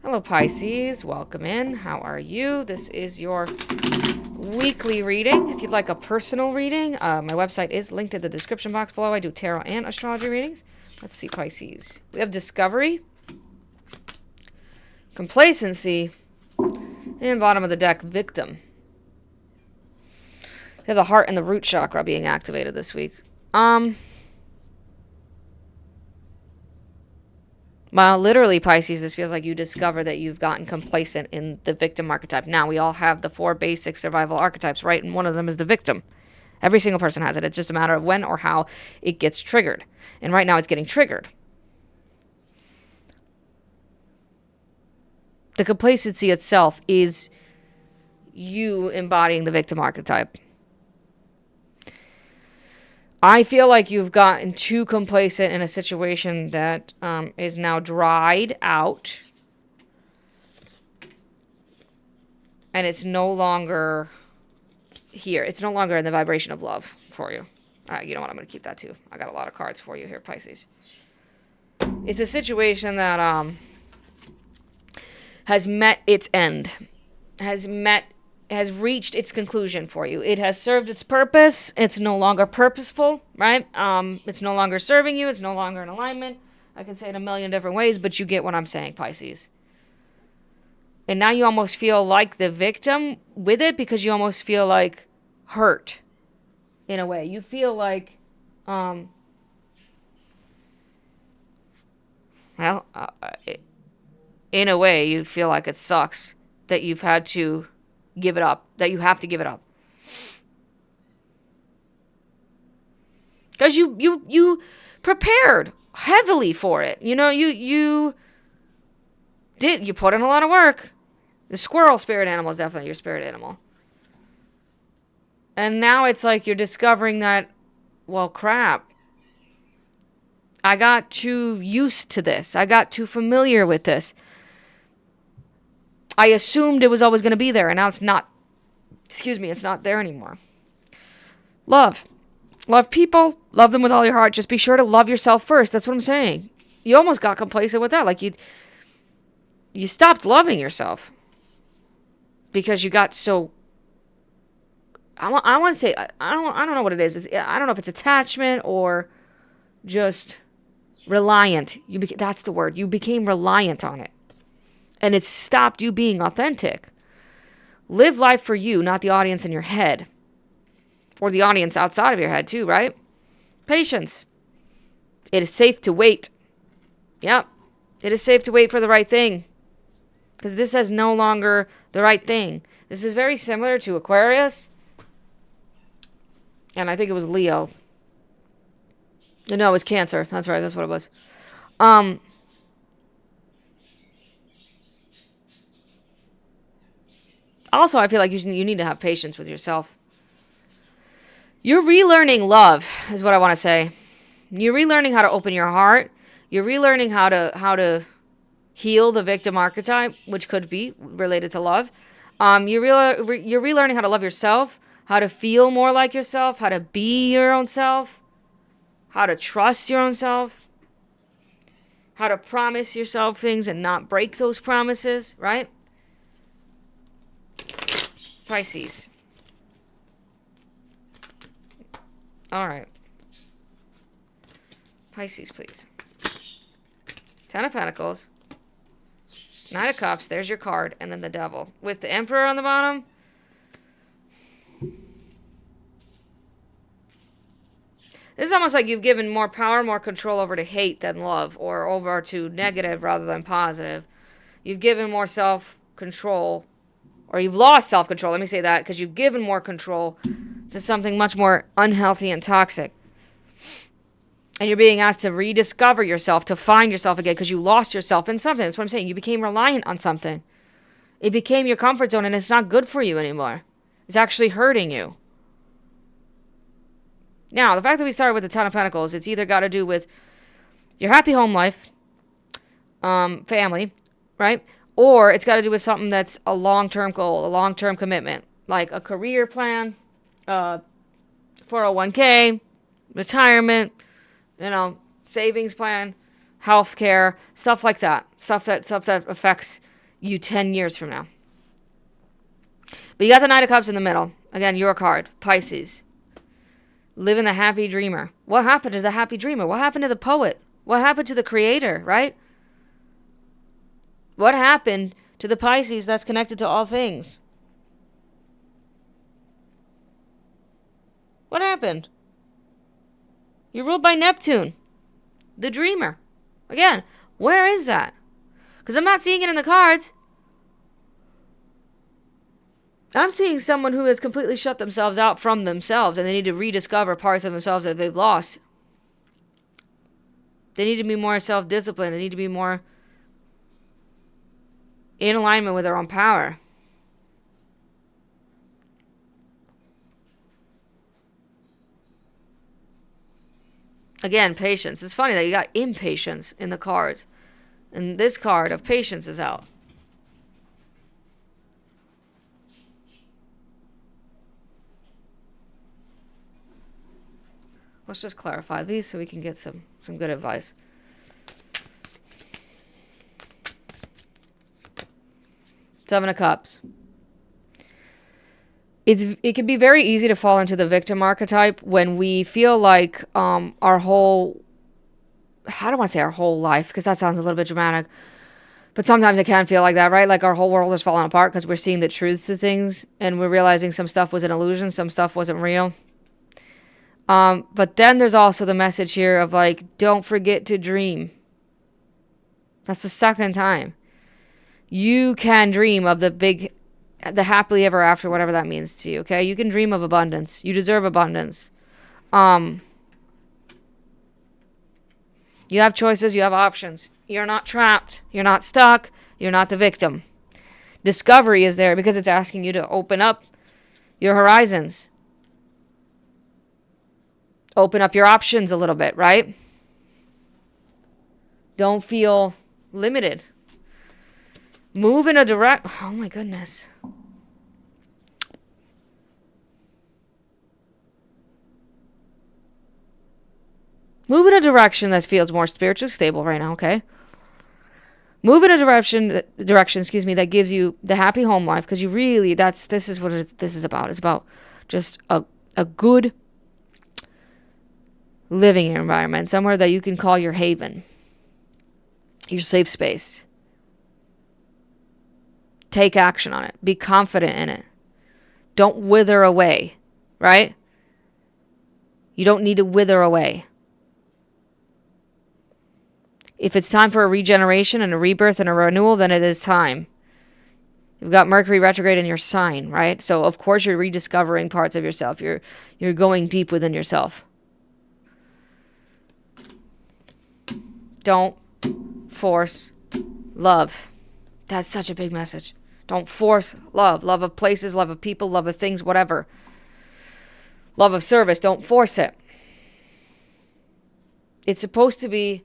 Hello, Pisces. Welcome in. How are you? This is your weekly reading. If you'd like a personal reading, my website is linked in the description box below. I do tarot and astrology readings. Let's see, Pisces. We have discovery, complacency, and bottom of the deck, victim. We have the heart and the root chakra being activated this week. Well, literally, Pisces, this feels like you discover that you've gotten complacent in the victim archetype. Now, we all have the 4 basic survival archetypes, right? And one of them is the victim. Every single person has it. It's just a matter of when or how it gets triggered. And right now, it's getting triggered. The complacency itself is you embodying the victim archetype. I feel like you've gotten too complacent in a situation that is now dried out. And it's no longer here. It's no longer in the vibration of love for you. You know what? I'm going to keep that too. I got a lot of cards for you here, Pisces. It's a situation that has met its end. Has reached its conclusion for you. It has served its purpose. It's no longer purposeful, right? It's no longer serving you. It's no longer in alignment. I can say it a million different ways, but you get what I'm saying, Pisces. And now you almost feel like the victim with it because you almost feel like hurt in a way. You feel like, in a way, you feel like it sucks that you've had to give it up, that you have to give it up. Because you prepared heavily for it. You know, you put in a lot of work. The squirrel spirit animal is definitely your spirit animal. And now it's like you're discovering that, well, crap. I got too used to this. I got too familiar with this. I assumed it was always going to be there, and now it's not. It's not there anymore. Love. Love people. Love them with all your heart. Just be sure to love yourself first. That's what I'm saying. You almost got complacent with that. Like you stopped loving yourself. Because you got so, I want to say, I don't know what it is. I don't know if it's attachment or just reliant. That's the word. You became reliant on it. And it stopped you being authentic. Live life for you, not the audience in your head. Or the audience outside of your head too, right? Patience. It is safe to wait. Yep. It is safe to wait for the right thing. Because this is no longer the right thing. This is very similar to Aquarius. And I think it was Leo. No, it was Cancer. That's right. That's what it was. Also, I feel like you need to have patience with yourself. You're relearning love, is what I want to say. You're relearning how to open your heart. You're relearning how to heal the victim archetype, which could be related to love. You're relearning how to love yourself, how to feel more like yourself, how to be your own self, how to trust your own self, how to promise yourself things and not break those promises, right? Pisces. All right. Pisces, please. 10 of Pentacles. 9 of Cups, there's your card, and then the Devil. With the Emperor on the bottom. This is almost like you've given more power, more control over to hate than love, or over to negative rather than positive. You've given more self-control, or you've lost self-control, let me say that, because you've given more control to something much more unhealthy and toxic. And you're being asked to rediscover yourself, to find yourself again, because you lost yourself in something. That's what I'm saying. You became reliant on something. It became your comfort zone, and it's not good for you anymore. It's actually hurting you. Now, the fact that we started with the 10 of Pentacles, it's either got to do with your happy home life, family, right? Or it's got to do with something that's a long-term goal, a long-term commitment, like a career plan, 401k, retirement, savings plan, health care, stuff like that. Stuff that affects you 10 years from now. But you got the Knight of Cups in the middle. Again, your card, Pisces. Living the happy dreamer. What happened to the happy dreamer? What happened to the poet? What happened to the creator, right? What happened to the Pisces that's connected to all things? What happened? You're ruled by Neptune, the dreamer. Again, where is that? Because I'm not seeing it in the cards. I'm seeing someone who has completely shut themselves out from themselves, and they need to rediscover parts of themselves that they've lost. They need to be more self-disciplined. They need to be more in alignment with their own power. Again, patience. It's funny that you got impatience in the cards. And this card of patience is out. Let's just clarify these so we can get some good advice. Seven of Cups. It can be very easy to fall into the victim archetype when we feel like our whole, I don't want to say our whole life because that sounds a little bit dramatic, but sometimes it can feel like that, right? Like our whole world is falling apart because we're seeing the truth to things and we're realizing some stuff was an illusion, some stuff wasn't real. But then there's also the message here of like, don't forget to dream. That's the second time. You can dream of the happily ever after, whatever that means to you, okay? You can dream of abundance. You deserve abundance. You have choices. You have options. You're not trapped. You're not stuck. You're not the victim. Discovery is there because it's asking you to open up your horizons. Open up your options a little bit, right? Don't feel limited. Move in a direct... Oh, my goodness. Move in a direction that feels more spiritually stable right now, okay? Move in a direction, that gives you the happy home life, because you really, this is what this is about. It's about just a good living environment, somewhere that you can call your haven, your safe space. Take action on it. Be confident in it. Don't wither away, right? You don't need to wither away. If it's time for a regeneration and a rebirth and a renewal, then it is time. You've got Mercury retrograde in your sign, right? So, of course, you're rediscovering parts of yourself. You're going deep within yourself. Don't force love. That's such a big message. Don't force love. Love of places, love of people, love of things, whatever. Love of service. Don't force it. It's supposed to be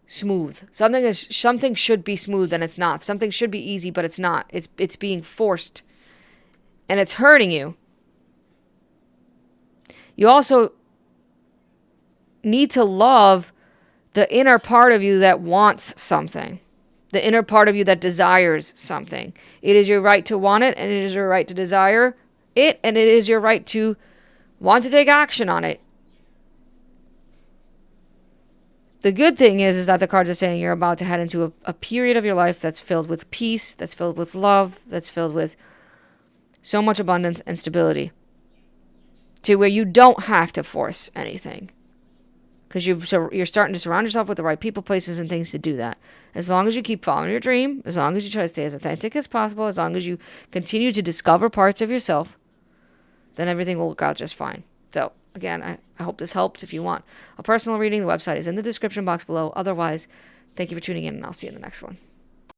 smooth. Something should be smooth and it's not. Something should be easy, but it's not. It's being forced. And it's hurting you. You also need to love the inner part of you that wants something. The inner part of you that desires something. It is your right to want it, and it is your right to desire it, and it is your right to want to take action on it. The good thing is that the cards are saying you're about to head into a period of your life that's filled with peace, that's filled with love, that's filled with so much abundance and stability, to where you don't have to force anything. Because you're starting to surround yourself with the right people, places, and things to do that. As long as you keep following your dream, as long as you try to stay as authentic as possible, as long as you continue to discover parts of yourself, then everything will work out just fine. So, again, I hope this helped. If you want a personal reading, the website is in the description box below. Otherwise, thank you for tuning in, and I'll see you in the next one.